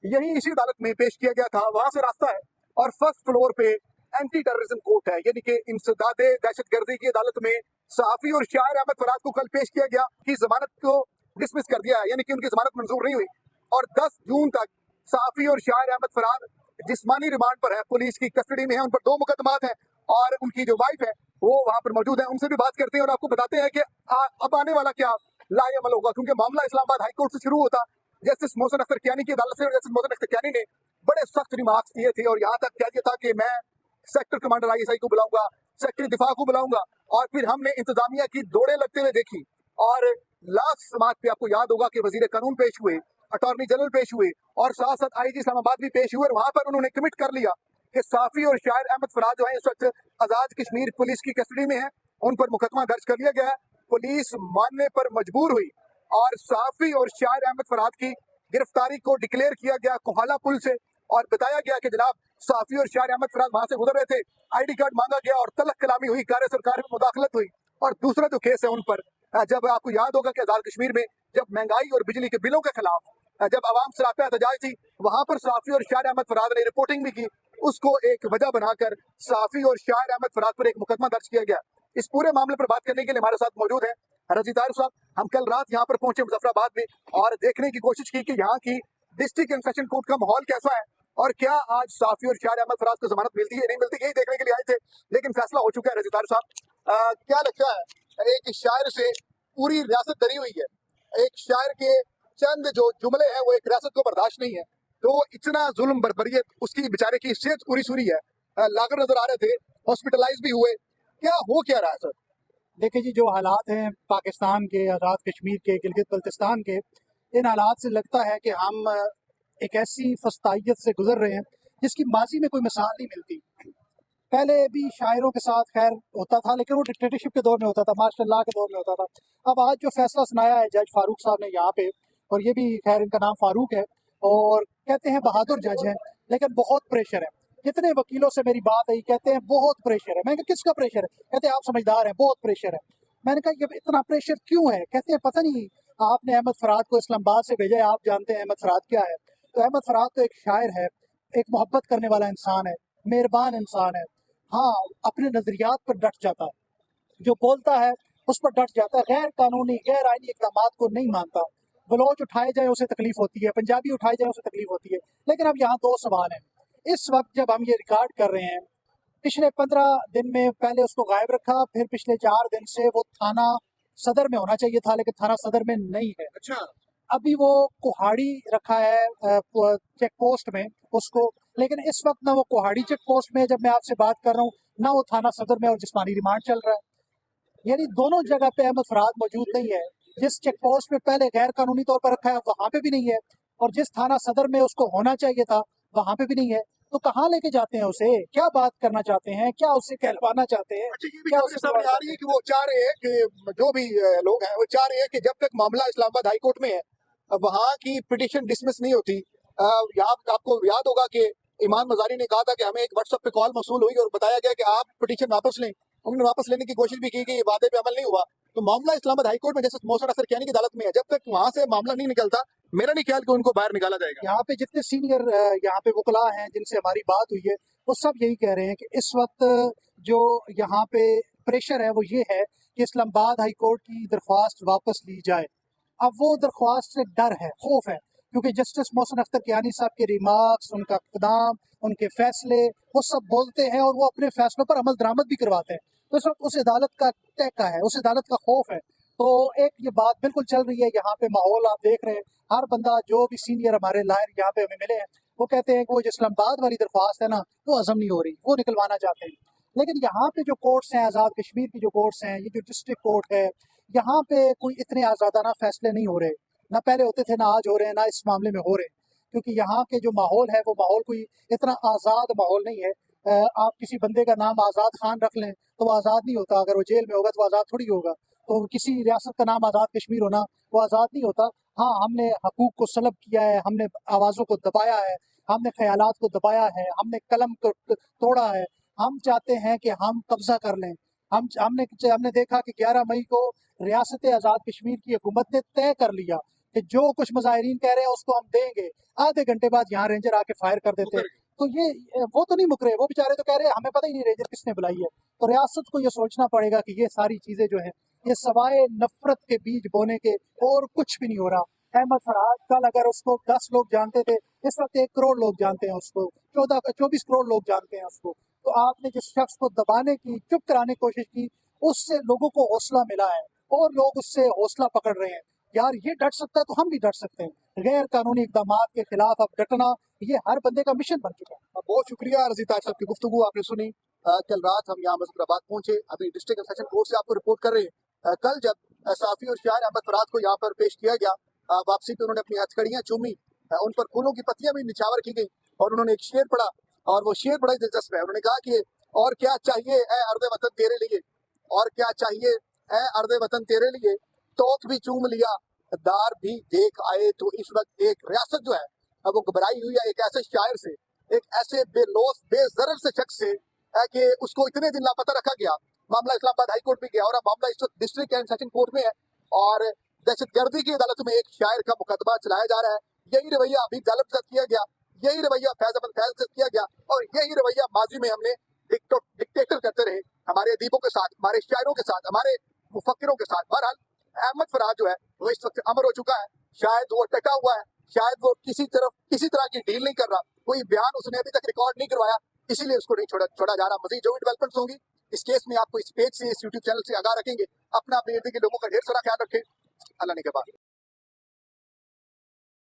यही इसी अदालत में पेश किया गया था, वहां से रास्ता है और फर्स्ट फ्लोर पे एंटी टेररिज्म कोर्ट है, यानी कि इंसदादे दहशतगर्दी की अदालत में सहाफी और शायर अहमद फराज को कल पेश किया गया कि जमानत को डिसमिस कर दिया है, यानी कि उनकी जमानत मंजूर नहीं हुई और 10 जून तक सहाफी और शायर अहमद फराज जिस्मानी रिमांड पर है, पुलिस की कस्टडी में है, उन पर 2 मुकदमात हैं और उनकी जो वाइफ है वो वहां पर मौजूद है। उनसे भी बात करते हैं और आपको बताते हैं कि अब आने वाला क्या लाएअमल होगा, क्योंकि मामला इस्लामाबाद हाईकोर्ट से शुरू होता जस्टिस मोहसिन अख्तर कियानी की अदालत से, और जस्टिस मोहसिन अख्तर कियानी ने बड़े सख्त रिमार्क्स दिए थे और यहाँ तक कह दिया था कि मैं सेक्टर कमांडर ISI को बुलाऊंगा, सेक्रेटरी दिफा को बुलाऊंगा। और फिर हमने इंतजामिया की दौड़े लगते हुए देखी और लास्ट समाज पे आपको याद होगा कि वजीर कानून पेश हुए, अटॉर्नी जनरल पेश हुए और साथ साथ IG इस्लामाबाद भी पेश हुए और वहां पर उन्होंने कमिट कर लिया कि साफी और शायर अहमद फराज जो है इस वक्त आजाद कश्मीर पुलिस की कस्टडी में है, उन पर मुकदमा दर्ज कर लिया गया है। पुलिस मानने पर मजबूर हुई और साफी और शायर अहमद फराज की गिरफ्तारी को डिक्लेयर किया गया कोहाला पुल से और बताया गया कि जनाब साफी और शायर अहमद फराज वहां से गुजर रहे थे, ID कार्ड मांगा गया और तलक कलामी हुई, कार्य सरकार में मुदाखलत हुई। और दूसरा जो केस है उन पर, जब आपको याद होगा कि आजाद कश्मीर में जब महंगाई और बिजली के बिलों के खिलाफ जब आवाम सरापा एहतजाज थी, वहां पर साफी और शायर अहमद फराज ने रिपोर्टिंग भी की, उसको एक वजह बनाकर साफी और शायर अहमद फराज पर एक मुकदमा दर्ज किया गया। इस पूरे मामले पर बात करने के लिए हमारे साथ मौजूद है रजी तारिफ साहब। हम कल रात यहाँ पर पहुंचे मुजफ्फराबाद में और देखने की कोशिश की कि यहाँ की डिस्ट्रिक्ट एंड सेशन कोर्ट का माहौल कैसा है और क्या आज साफी और शायर अहमद फराज को जमानत मिलती है नहीं मिलती, यही देखने के लिए आए थे, लेकिन फैसला हो चुका है। रजी तारिफ साहब, क्या लगता है, एक शायर से पूरी रियासत डरी हुई है, एक शायर के चंद जो जुमले हैं वो एक रियासत को बर्दाश्त नहीं है, तो इतना जुल्म बर्बरियत, उसकी बेचारे की सेहत पूरी सूरी है, लागर नजर आ रहे थे, हॉस्पिटलाइज भी हुए, क्या हो क्या रहा है सर? देखिए जी, जो हालात हैं पाकिस्तान के, आज़ाद कश्मीर के, गिलगित बल्तिस्तान के, इन हालात से लगता है कि हम एक ऐसी फस्तायत से गुजर रहे हैं जिसकी माजी में कोई मिसाल नहीं मिलती। पहले भी शायरों के साथ खैर होता था, लेकिन वो डिक्टेटरशिप के दौर में होता था, मार्शल लॉ के दौर में होता था। अब आज जो फैसला सुनाया है जज फारूक साहब ने यहाँ पे, और ये भी खैर इनका नाम फारूक है और कहते हैं बहादुर जज हैं, लेकिन बहुत प्रेशर है। कितने वकीलों से मेरी बात आई, कहते हैं बहुत प्रेशर है। मैंने कहा किसका प्रेशर है? कहते हैं आप समझदार हैं, बहुत प्रेशर है। मैंने कहा ये इतना प्रेशर क्यों है? कहते हैं पता नहीं, आपने अहमद फराद को इस्लामाबाद से भेजा है, आप जानते हैं अहमद फराद क्या है। तो अहमद फराद तो एक शायर है, एक मोहब्बत करने वाला इंसान है, मेहरबान इंसान है। हाँ, अपने नजरियात पर डट जाता है, जो बोलता है उस पर डट जाता है, गैर कानूनी गैर आईनी इकदाम को नहीं मानता। बलोच उठाए जाए उसे तकलीफ होती है, पंजाबी उठाए जाए उसे तकलीफ होती है। लेकिन अब यहाँ 2 सवाल हैं। इस वक्त जब हम ये रिकॉर्ड कर रहे हैं, पिछले 15 दिन में पहले उसको गायब रखा, फिर पिछले 4 दिन से वो थाना सदर में होना चाहिए था, लेकिन थाना सदर में नहीं है। अच्छा, अभी वो कुहाड़ी रखा है चेक पोस्ट में उसको, लेकिन इस वक्त ना वो कुहाड़ी चेक पोस्ट में जब मैं आपसे बात कर रहा हूँ, ना वो थाना सदर में और जिस्मानी रिमांड चल रहा है। यानी दोनों जगह पे अहमद फराद मौजूद नहीं है। जिस चेक पोस्ट में पहले गैर कानूनी तौर पर रखा है वहां पे भी नहीं है, और जिस थाना सदर में उसको होना चाहिए था वहां पे भी नहीं है। तो कहाँ लेके जाते हैं उसे? क्या बात करना चाहते हैं? क्या उससे कहलवाना चाहते हैं? अच्छा, ये भी क्या खबरें उसे सामने आ रही है कि वो चाह रहे हैं कि जो भी लोग हैं वो चाह रहे हैं कि जब तक मामला इस्लामाबाद हाई कोर्ट में है वहाँ की पिटीशन डिसमिस नहीं होती। यहाँ आपको याद होगा कि ईमान मजारी ने कहा था कि हमें एक व्हाट्सएप पे कॉल मौसूल हुई और बताया गया कि आप पिटीशन वापस लें। उन्होंने वापस लेने की कोशिश भी की कि ये वादे पे अमल नहीं हुआ। तो मामला इस्लामाबाद हाई कोर्ट में जैसे मोहसिन अख्तर कियानी की अदालत में है, जब तक वहां से मामला नहीं निकलता, मेरा नहीं ख्याल कि उनको बाहर निकाला जाएगा। यहाँ पे जितने सीनियर यहाँ पे वकला हैं जिनसे हमारी बात हुई है, वो सब यही कह रहे हैं कि इस वक्त जो यहाँ पे प्रेशर है वो ये है कि इस्लामाबाद हाई कोर्ट की दरख्वास्त वापस ली जाए। अब वो दरख्वास्त से डर है, खौफ है, क्योंकि जस्टिस मोहसिन अख्तर कियानी साहब के रिमार्क्स, उनका इक़दाम, उनके फैसले, वो सब बोलते हैं और वो अपने फैसलों पर अमल दरामद भी करवाते हैं। तो इस वक्त उस अदालत का टैका है, उस अदालत का खौफ है। तो एक ये बात बिल्कुल चल रही है यहाँ पे, माहौल आप देख रहे हैं। हर बंदा, जो भी सीनियर हमारे लायर यहाँ पे हमें मिले हैं, वो कहते हैं कि वो जो इस्लामाबाद वाली दरख्वास्त है ना, वो हजम नहीं हो रही, वो निकलवाना चाहते हैं। लेकिन यहाँ पे जो कोर्ट्स हैं, आज़ाद कश्मीर की जो कोर्ट्स हैं, ये जो डिस्ट्रिक्ट कोर्ट है, यहाँ पे कोई इतने आज़ादाना फैसले नहीं हो रहे। ना पहले होते थे, ना आज हो रहे हैं, ना इस मामले में हो रहे हैं। क्योंकि यहाँ के जो माहौल है वो माहौल कोई इतना आज़ाद माहौल नहीं है। आप किसी बंदे का नाम आज़ाद खान रख लें तो वो आज़ाद नहीं होता, अगर वो जेल में होगा तो आज़ाद थोड़ी होगा। तो किसी रियासत का नाम आज़ाद कश्मीर होना, वो आज़ाद नहीं होता। हाँ, हमने हकूक़ को सलब किया है, हमने आवाज़ों को दबाया है, हमने ख्यालात को दबाया है, हमने कलम को तोड़ा है। हम चाहते हैं कि हम कब्जा कर लें। हमने देखा कि 11 मई को रियासत आज़ाद कश्मीर की हुकूमत ने तय कर लिया कि जो कुछ मुजाहिरीन कह रहे हैं उसको हम देंगे, आधे घंटे बाद यहाँ रेंजर आके फायर कर देते हैं। तो ये वो तो नहीं मुकरे, वो बेचारे तो कह रहे हैं हमें पता ही नहीं रेंजर किसने बुलाई है। तो रियासत को ये सोचना पड़ेगा कि ये सारी चीजें जो है ये सवाए नफरत के बीज बोने के और कुछ भी नहीं हो रहा। अहमद फरहाद कल अगर उसको 10 लोग जानते थे, इस वक्त 1 करोड़ लोग जानते हैं उसको, 24 करोड़ लोग जानते हैं उसको। तो आपने जिस शख्स को दबाने की, चुप कराने की कोशिश की, उससे लोगों को हौसला मिला है और लोग उससे हौसला पकड़ रहे हैं। यार ये डट सकता है तो हम भी डट सकते हैं। गैर कानूनी इकदाम के खिलाफ अब डटना ये हर बंदे का मिशन बन चुका है। बहुत शुक्रिया रजी ताज साहब की गुफ्तगू आपने सुनी। कल रात हम यहाँ मुजफ्फराबाद पहुंचे, अभी डिस्ट्रिक्ट सेशन कोर्ट से आपको रिपोर्ट कर रहे हैं। कल जब साफी और शायर अहमद फराद को यहाँ पर पेश किया गया, वापसी पे उन्होंने अपनी हथकड़ियां चूमी, उन पर फूलों की पत्तियां भी निछावर की गई और उन्होंने एक शेर पढ़ा और वो शेर बड़ा ही दिलचस्प है। उन्होंने कहा कि और क्या चाहिए ए अर्द वतन तेरे लिए, और क्या चाहिए ए अर्द वतन तेरे लिए, तोक भी चूम लिया दार भी देख आए। तो इस वक्त एक रियासत जो है अब वो घबराई हुई है एक ऐसे शायर से, एक ऐसे बेलोस बेजरर से शख्स से कि उसको इतने दिन लापता रखा गया। मामला इस्लामाबाद हाई कोर्ट में गया और अब मामला इस वक्त डिस्ट्रिक्ट एंड सेशन कोर्ट में है और दहशतगर्दी की अदालत में एक शायर का मुकदमा चलाया जा रहा है। यही रवैया अभी गालिब के साथ किया गया, यही रवैया फैज अहमद फैज के साथ किया गया और यही रवैया माजी में हमने डिक्टेटर करते रहे हमारे अदीबों के साथ, हमारे शायरों के साथ, हमारे मुफक्किरों के साथ। बहरहाल अहमद फराज जो है वो इस वक्त अमर हो चुका है, शायद वो टका हुआ है, शायद वो किसी तरह की डील नहीं कर रहा, कोई बयान उसने अभी तक रिकॉर्ड नहीं करवाया, इसीलिए उसको नहीं छोड़ा जा रहा। मजीद जो भी डेवलपमेंट्स होंगी इस केस में आपको इस पेज से, इस यूट्यूब चैनल से आगाह रखेंगे। अपना अपने इर्द गिर्द के लोगों का ढेर सारा ख्याल रखें। अल्लाह ने के बाद।